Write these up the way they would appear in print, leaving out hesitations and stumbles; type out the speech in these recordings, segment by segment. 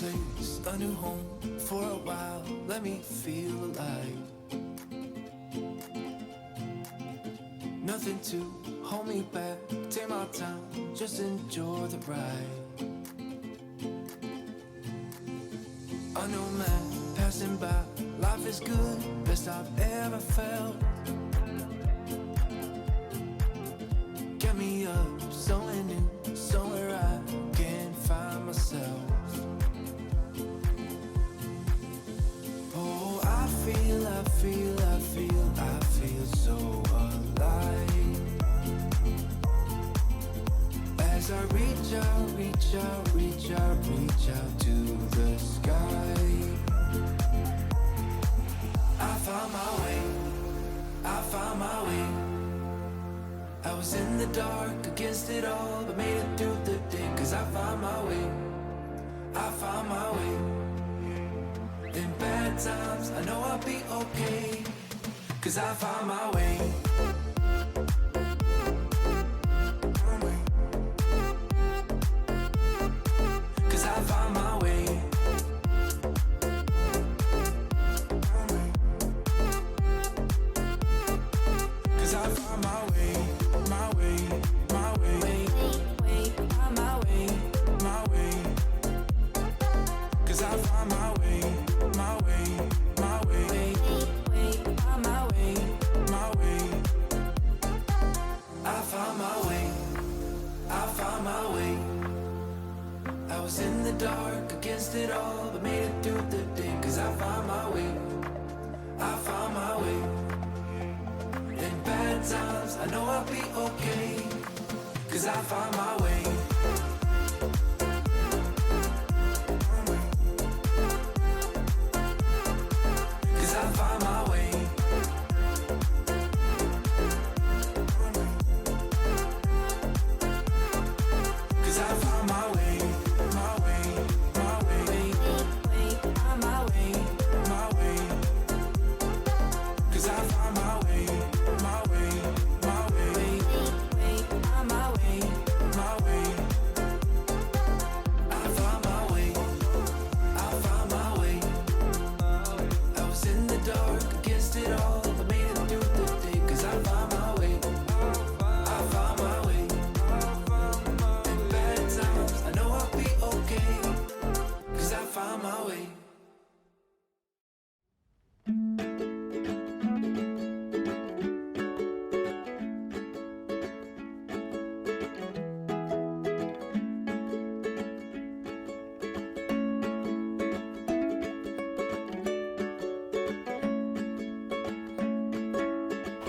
place, a new home for a while. Let me feel alive. Nothing to hold me back. Take my time, just enjoy the ride. I know, man, passing by. Life is good, best I've ever felt. Get me up, somewhere new, somewhere I can find myself. Oh, I feel so alive. As I reach out to the sky. I found my way. I was in the dark against it all, but made it through the day. Cause I found my way. In bad times, I know I'll be okay. Cause I found my way. Cause I found my way. Cause I found my way. My way. Cause I found my way. My way. I was in the dark against it all, but made it through the day. Cause I found my way. In bad times, I know I'll be okay. Cause I found my way. Cause I found my way. Cause I found my way.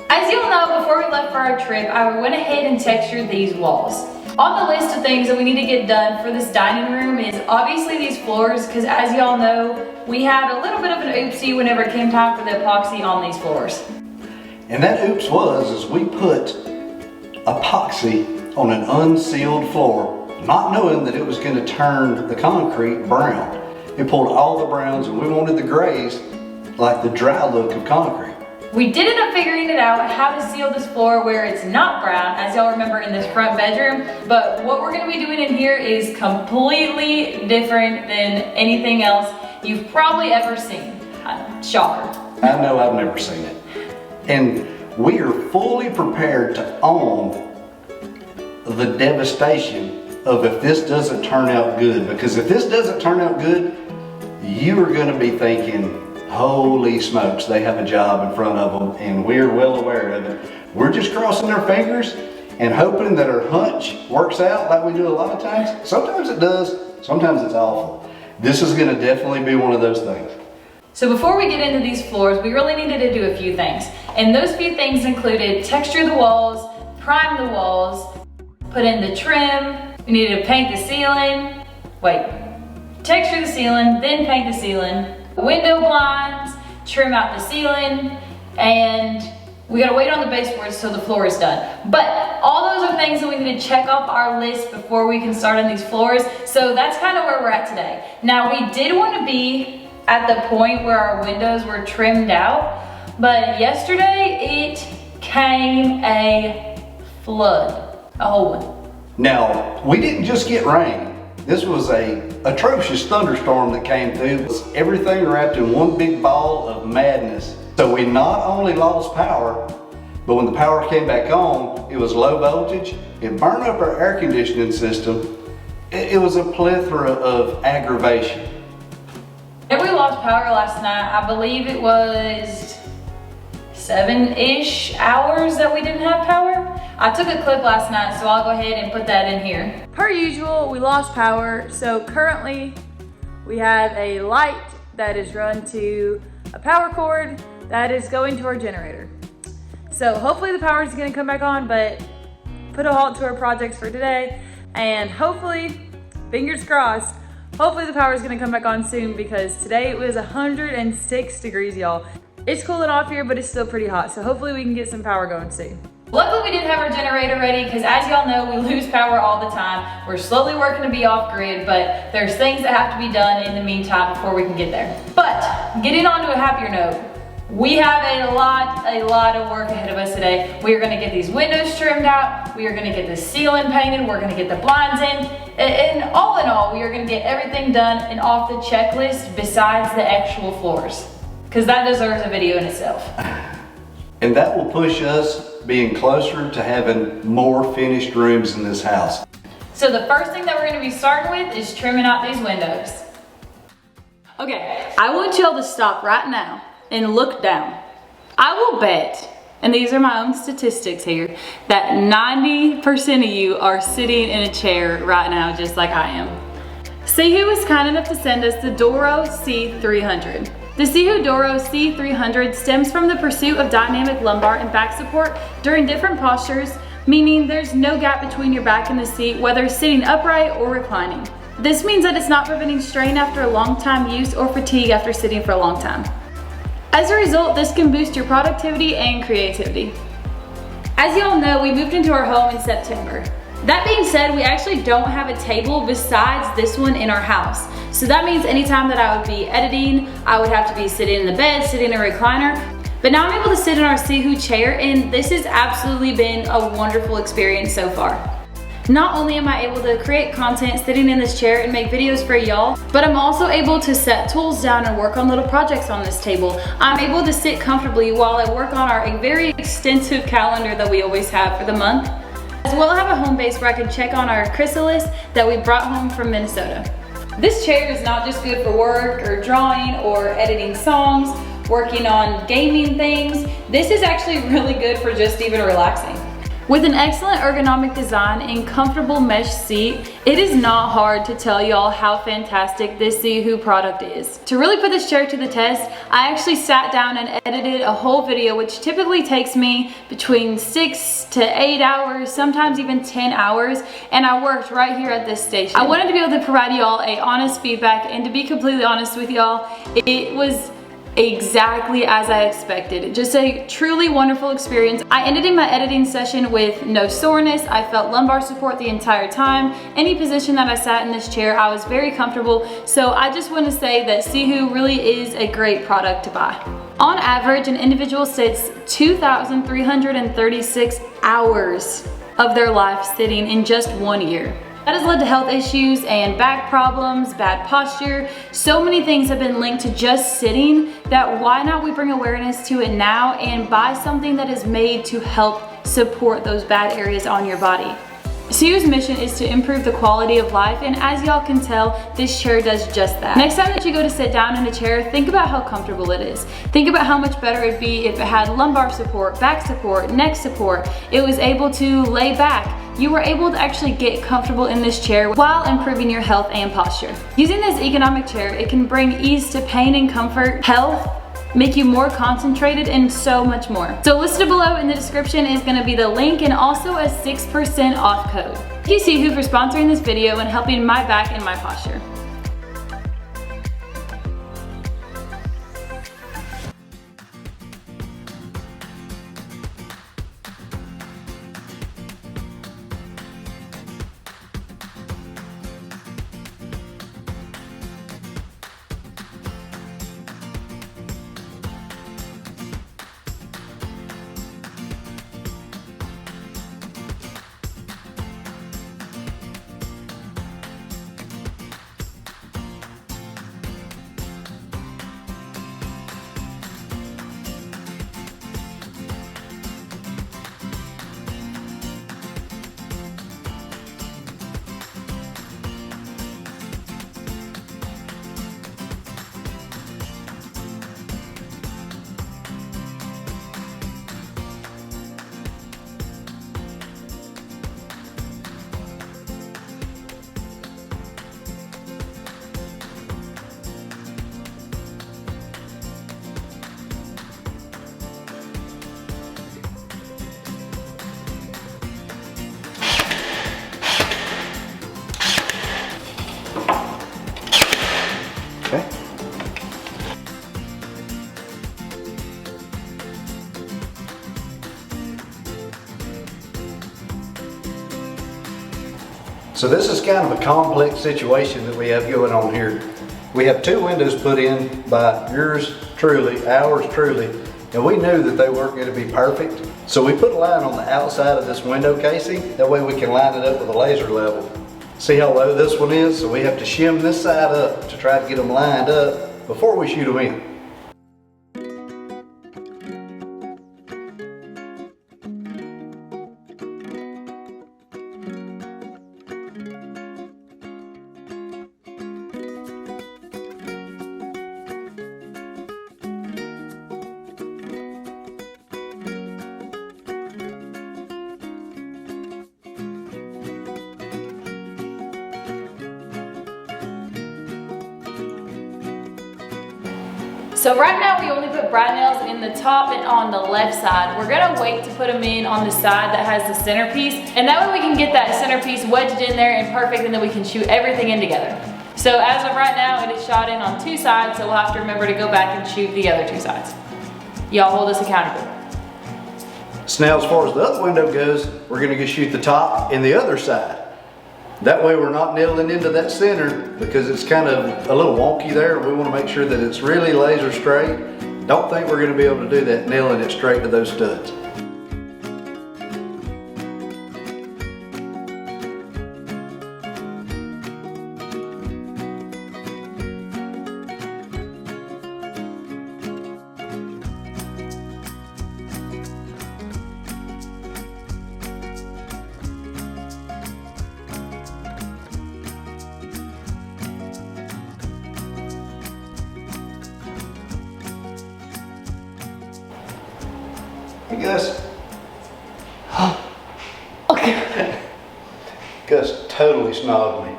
As you'll know, before we left for our trip, I went ahead and textured these walls. On the list of things that we need to get done for this dining room is obviously these floors, because as y'all know, we had a little bit of an oopsie whenever it came time for the epoxy on these floors. And that oops was we put epoxy on an unsealed floor, not knowing that it was going to turn the concrete brown. It pulled all the browns, and we wanted the grays like the dry look of concrete. We did end up figuring it out how to seal this floor where it's not brown, as y'all remember in this front bedroom, but what we're gonna be doing in here is completely different than anything else you've probably ever seen. Shocker. I know, I've never seen it. And we are fully prepared to own the devastation of if this doesn't turn out good, because if this doesn't turn out good, you are gonna be thinking, holy smokes, they have a job in front of them, and we're well aware of it. We're just crossing our fingers and hoping that our hunch works out like we do a lot of times. Sometimes it does, sometimes it's awful. This is gonna definitely be one of those things. So before we get into these floors, we really needed to do a few things. And those few things included texture the walls, prime the walls, put in the trim, we needed to paint the ceiling, texture the ceiling, then paint the ceiling, window blinds, trim out the ceiling, and we gotta wait on the baseboards till the floor is done. But all those are things that we need to check off our list before we can start on these floors. So that's kind of where we're at today. Now we did want to be at the point where our windows were trimmed out, but yesterday it came a flood, a whole one. Now, we didn't just get rain, This was a atrocious thunderstorm that came through. It was everything wrapped in one big ball of madness. So we not only lost power, but when the power came back on, it was low voltage. It burned up our air conditioning system. It was a plethora of aggravation. And we lost power last night. I believe it was 7-ish hours that we didn't have power. I took a clip last night, so I'll go ahead and put that in here. Per usual, we lost power. So currently we have a light that is run to a power cord that is going to our generator. So hopefully the power is gonna come back on, but put a halt to our projects for today. And hopefully, fingers crossed, hopefully the power is gonna come back on soon, because today it was 106 degrees, y'all. It's cooling off here, but it's still pretty hot. So hopefully we can get some power going soon. Luckily we did have our generator ready, because as y'all know, we lose power all the time. We're slowly working to be off grid, but there's things that have to be done in the meantime before we can get there. But getting on to a happier note, we have a lot of work ahead of us today. We are gonna get these windows trimmed out. We are gonna get the ceiling painted. We're gonna get the blinds in. And all in all, we are gonna get everything done and off the checklist besides the actual floors, because that deserves a video in itself. And that will push us being closer to having more finished rooms in this house. So the first thing that we're gonna be starting with is trimming out these windows. Okay, I want y'all to stop right now and look down. I will bet, and these are my own statistics here, that 90% of you are sitting in a chair right now just like I am. SeeWho was kind enough to send us the Doro C300. The SeeWho Doro C300 stems from the pursuit of dynamic lumbar and back support during different postures, meaning there's no gap between your back and the seat, whether sitting upright or reclining. This means that it's not preventing strain after a long time use or fatigue after sitting for a long time. As a result, this can boost your productivity and creativity. As y'all know, we moved into our home in September. That being said, we actually don't have a table besides this one in our house. So that means anytime that I would be editing, I would have to be sitting in the bed, sitting in a recliner. But now I'm able to sit in our SeeWho chair, and this has absolutely been a wonderful experience so far. Not only am I able to create content sitting in this chair and make videos for y'all, but I'm also able to set tools down and work on little projects on this table. I'm able to sit comfortably while I work on our very extensive calendar that we always have for the month. As well, I have a home base where I can check on our chrysalis that we brought home from Minnesota. This chair is not just good for work or drawing or editing songs, working on gaming things. This is actually really good for just even relaxing. With an excellent ergonomic design and comfortable mesh seat, it is not hard to tell y'all how fantastic this SeeWho product is. To really put this chair to the test, I actually sat down and edited a whole video, which typically takes me between 6 to 8 hours, sometimes even 10 hours, and I worked right here at this station. I wanted to be able to provide y'all a honest feedback, and to be completely honest with y'all, it was exactly as I expected. Just a truly wonderful experience. I ended in my editing session with no soreness. I felt lumbar support the entire time. Any position that I sat in this chair, I was very comfortable. So I just want to say that SeeWho really is a great product to buy. On average, an individual sits 2,336 hours of their life sitting in just 1 year. That has led to health issues and back problems, bad posture. So many things have been linked to just sitting that why not we bring awareness to it now and buy something that is made to help support those bad areas on your body. SeeWho's mission is to improve the quality of life, and as y'all can tell, this chair does just that. Next time that you go to sit down in a chair, think about how comfortable it is. Think about how much better it'd be if it had lumbar support, back support, neck support. It was able to lay back. You were able to actually get comfortable in this chair while improving your health and posture. Using this economic chair, it can bring ease to pain and comfort, health, make you more concentrated, and so much more. So listed below in the description is gonna be the link and also a 6% off code. Thank you SeeWho for sponsoring this video and helping my back and my posture. So this is kind of a complex situation that we have going on here. We have 2 windows put in by yours truly, ours truly, and we knew that they weren't going to be perfect. So we put a line on the outside of this window casing. That way we can line it up with a laser level. See how low this one is? So we have to shim this side up to try to get them lined up before we shoot them in. So right now we only put brad nails in the top and on the left side. We're gonna wait to put them in on the side that has the centerpiece, and that way we can get that centerpiece wedged in there and perfect, and then we can shoot everything in together. So as of right now, it is shot in on 2 sides, so we'll have to remember to go back and shoot the other 2 sides. Y'all hold us accountable. So now as far as the other window goes, we're gonna go shoot the top and the other side. That way we're not nailing into that center because it's kind of a little wonky there. We want to make sure that it's really laser straight. Don't think we're going to be able to do that nailing it straight to those studs. Hey Gus. Okay. Gus totally snogged me.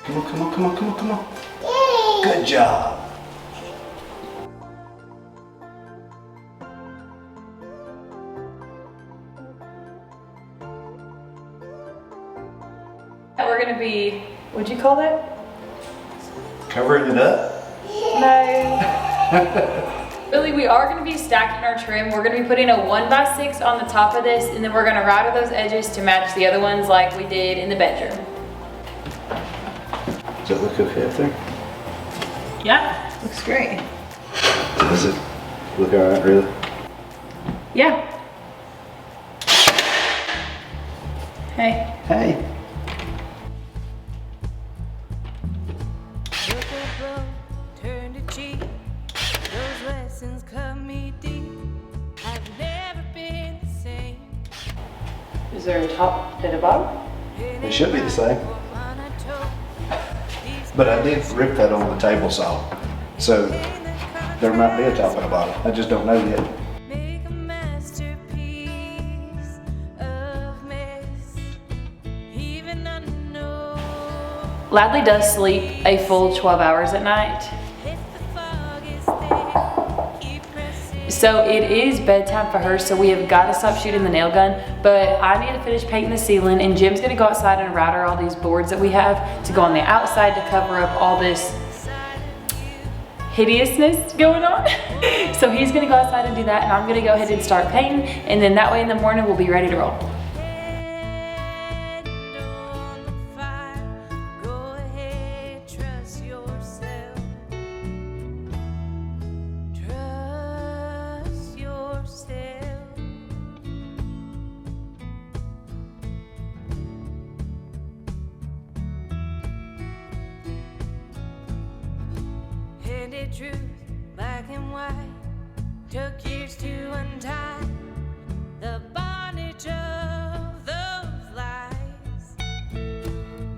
Come on, come on, come on, come on, come on. Yay. Good job. We're gonna be, what'd you call that? Covering it up? No. Really, we are gonna be stacking our trim. We're gonna be putting a 1x6 on the top of this, and then we're gonna router those edges to match the other ones like we did in the bedroom. Does that look okay up there? Yeah, looks great. Does it look all right, really? Yeah. Hey. Hey. Turn to cheek. Those lessons cut me deep. I've never been the same. Is there a top and a bottom? It should be the same. But I did rip that on the table saw. So there might be a top and a bottom. I just don't know yet. Make a masterpiece of mess. Even unknown. Ladley does sleep a full 12 hours at night. If the fog is there, keep pressing. So it is bedtime for her, so we have got to stop shooting the nail gun, but I need to finish painting the ceiling, and Jim's gonna go outside and router all these boards that we have to go on the outside to cover up all this hideousness going on. So he's gonna go outside and do that, and I'm gonna go ahead and start painting, and then that way in the morning we'll be ready to roll. Hand on the fire. Go ahead, trust yourself. Trust yourself. Handed truth, black and white. Took years to untie the bondage of those lies.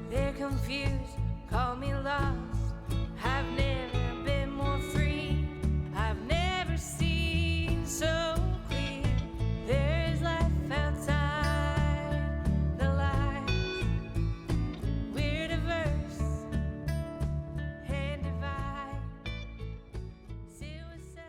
They're confused, call me lost. I've never been more free. I've never seen so clear. There's life outside the lies. We're diverse and divide. See what's up.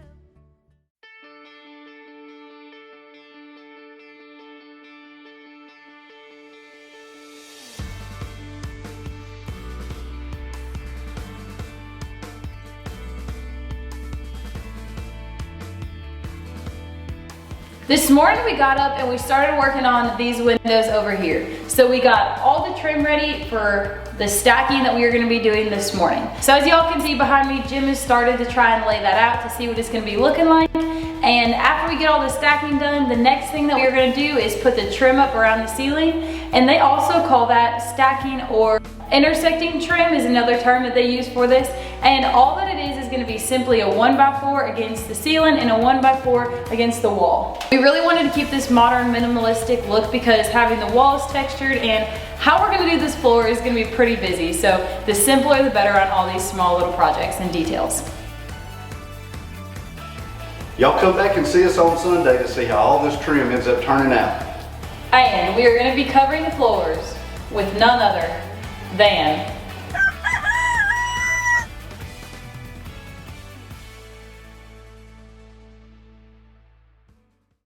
This morning we got up and we started working on these windows over here. So we got all the trim ready for the stacking that we are gonna be doing this morning. So as y'all can see behind me, Jim has started to try and lay that out to see what it's gonna be looking like. And after we get all the stacking done, the next thing that we're gonna do is put the trim up around the ceiling. And they also call that stacking, or intersecting trim is another term that they use for this. And all that it is gonna be simply a 1x4 against the ceiling and a 1x4 against the wall. We really wanted to keep this modern minimalistic look because having the walls textured and how we're gonna do this floor is gonna be pretty busy. So the simpler the better on all these small little projects and details. Y'all come back and see us on Sunday to see how all this trim ends up turning out. And we are gonna be covering the floors with none other than